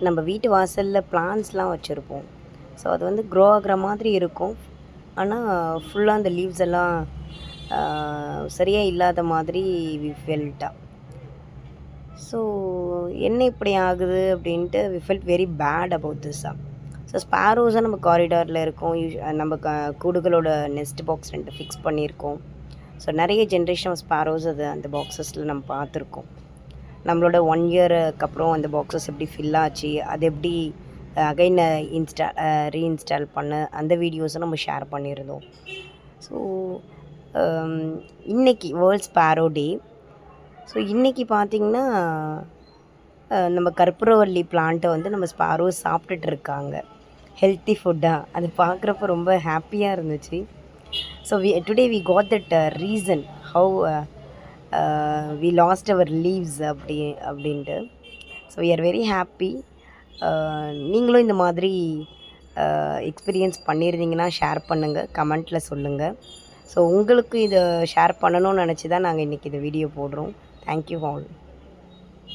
நம்ம வீட்டு வாசலில் பிளான்ட்ஸ்லாம் வச்சுருப்போம். ஸோ அது வந்து க்ரோ ஆகிற மாதிரி இருக்கும். ஆனால் ஃபுல்லாக அந்த லீவ்ஸ் எல்லாம் சரியாக இல்லாத மாதிரி வி ஃபெல்ட்டா. ஸோ என்ன இப்படி ஆகுது அப்படின்ட்டு we felt very bad about திஸ்ஸா. ஸோ ஸ்பேரோஸாக நம்ம காரிடாரில் இருக்கோம். நம்ம கூடுகளோட நெஸ்ட் பாக்ஸ் 2 ஃபிக்ஸ் பண்ணியிருக்கோம். ஸோ நிறைய ஜென்ரேஷன் ஆஃப் ஸ்பேரோஸ் அது அந்த பாக்ஸஸில் நம்ம பார்த்துருக்கோம். நம்மளோட 1 இயருக்கு அப்புறம் அந்த பாக்ஸஸ் எப்படி ஃபில் ஆச்சு, அது எப்படி அகைன் ரீஇன்ஸ்டால் பண்ண அந்த வீடியோஸை நம்ம ஷேர் பண்ணியிருந்தோம். ஸோ இன்றைக்கி வேர்ல்ட் ஸ்பேரோ டே. ஸோ இன்றைக்கி பார்த்திங்கன்னா நம்ம கற்பூரவள்ளி பிளான்ட்டை வந்து நம்ம ஸ்பேரோஸ் சாப்பிட்டுட்டு இருக்காங்க ஹெல்த்தி ஃபுட்டாக. அது பார்க்குறப்ப ரொம்ப ஹாப்பியாக இருந்துச்சு. So today we got that reason how we lost our leaves அப்படின்ட்டு. So we are very happy. நீங்களும் இந்த மாதிரி எக்ஸ்பீரியன்ஸ் பண்ணியிருந்தீங்கன்னா ஷேர் பண்ணுங்கள், கமெண்ட்டில் சொல்லுங்கள். ஸோ உங்களுக்கு இதை ஷேர் பண்ணணும்னு நினச்சி தான் நாங்கள் இன்றைக்கி இந்த வீடியோ போடுறோம். Thank you all.